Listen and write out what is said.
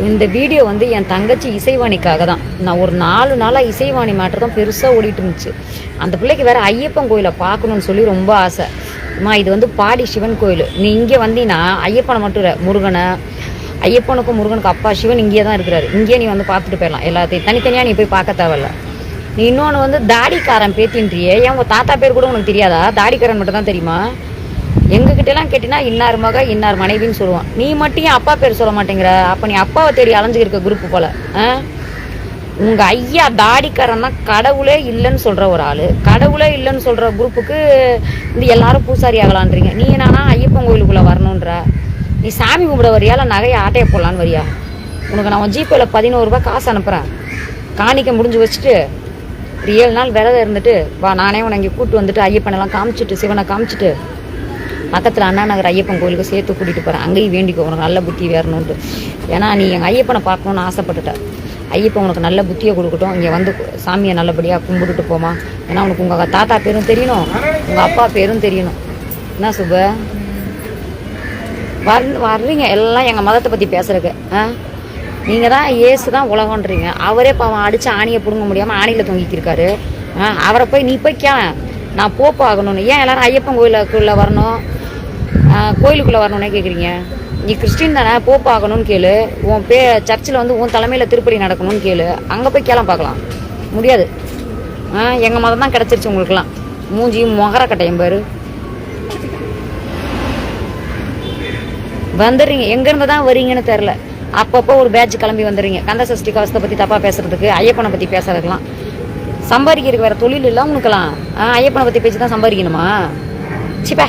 இந்த வீடியோ வந்து என் தங்கச்சி இசைவாணிக்காக தான். நான் ஒரு 4 நாளாக இசைவாணி மேட்டர் தான் பெருசாக ஓடிட்டு இருந்துச்சு. அந்த பிள்ளைக்கு வேறு ஐயப்பன் கோயிலை பார்க்கணுன்னு சொல்லி ரொம்ப ஆசை. அம்மா இது வந்து பாடி சிவன் கோயில், நீ இங்கே வந்தீங்கன்னா ஐயப்பனை மட்டும் இல்லை, முருகனை, ஐயப்பனுக்கும் முருகனுக்கு அப்பா சிவன் இங்கே தான் இருக்கிறாரு. இங்கேயே நீ வந்து பார்த்துட்டு போயிடலாம். எல்லாத்தையும் தனித்தனியாக நீ போய் பார்க்க தேவையில்ல. நீ இன்னொன்று வந்து தாடிக்காரன் பேத்தின்றியே, ஏன் உங்கள் தாத்தா பேர் கூட உனக்கு தெரியாதா? தாடிக்காரன் மட்டும் தான் தெரியுமா? எங்ககிட்டலாம் கேட்டினா இன்னார் மக இன்னார் மனைவின்னு சொல்லுவான். நீ மட்டும் ஏன் அப்பா பேர் சொல்ல மாட்டேங்கிற? அப்போ நீ அப்பாவை தேடி அலைஞ்சிருக்க குரூப்பு போல். உங்கள் ஐயா தாடிக்காரன் தான் கடவுளே இல்லைன்னு சொல்கிற ஒரு ஆள். கடவுளே இல்லைன்னு சொல்கிற குரூப்புக்கு இந்த எல்லாரும் பூசாரி ஆகலான்றீங்க. நீ என்னன்னா ஐயப்பன் கோயிலுக்குள்ளே வரணுன்ற? நீ சாமி கும்பிட வரியா இல்லை நகையை ஆட்டையை போடலான்னு வரியா? உனக்கு நான் ஜிபேயில் 11 ரூபா காசு அனுப்புகிறேன். காணிக்க முடிஞ்சு வச்சுட்டு ஒரு 7 நாள் விரதம் இருந்துட்டு வா. நானே உன்னை இங்கே கூப்பிட்டு வந்துட்டு ஐயப்பனெல்லாம் காமிச்சிட்டு சிவனை காமிச்சிட்டு பக்கத்தில் அண்ணா நகர் ஐயப்பன் கோயிலுக்கு சேர்த்து கூட்டிகிட்டு போகிறேன். அங்கேயும் வேண்டிக்கோ உனக்கு நல்ல புத்தி வேறணுன்ட்டு. ஏன்னா நீ எங்கள் ஐயப்பனை பார்க்கணுன்னு ஆசைப்பட்டுட்ட. ஐயப்பன் உனக்கு நல்ல புத்தியை கொடுக்கட்டும். இங்கே வந்து சாமியை நல்லபடியாக கும்பிட்டுட்டு போமா. ஏன்னா உனக்கு உங்கள் தாத்தா பேரும் தெரியணும், உங்கள் அப்பா பேரும் தெரியணும். என்ன சுப வர்றீங்க எல்லாம் எங்கள் மதத்தை பற்றி பேசுகிறக்கு? நீங்கள் தான் ஏசு தான் உலகன்றீங்க. அவரே பாவம் அடித்து ஆணியை பிடுங்க முடியாமல் ஆணியில் தொங்கிக்கிருக்காரு. அவரை போய் நீ போய் நான் போப்பு ஆகணும்னு ஏன் எல்லாரும் ஐயப்பன் கோயிலுக்குள்ளே வரணும், கோயிலுக்குள்ளே வரணுன்னே கேட்குறீங்க? நீ கிறிஸ்டின் தானே, போப்பு ஆகணும்னு கேளு. உன் சர்ச்சில் வந்து உன் தலைமையில் திருப்பலி நடக்கணும்னு கேளு. அங்கே போய் பார்க்கலாம். முடியாது. எங்கள் மதம் தான் கிடச்சிருச்சு உங்களுக்குலாம். மூஞ்சியும் மொகர கட்டையும் பாரு. வந்துடுறீங்க, எங்கேருந்து தான் வரீங்கன்னு தெரில. அப்பப்போ ஒரு பேட்ச் கிளம்பி வந்துடுறீங்க. கந்த சஷ்டி கவசத்தை பற்றி தப்பாக பேசுறதுக்கு, ஐயப்பனை பற்றி பேசுறதுக்கெலாம். சம்பாதிக்கிறதுக்கு வேறு தொழில் இல்லை உனக்கெல்லாம். ஐயப்பனை பற்றி பேச்சு தான் சம்பாதிக்கணுமா? சிப்பா.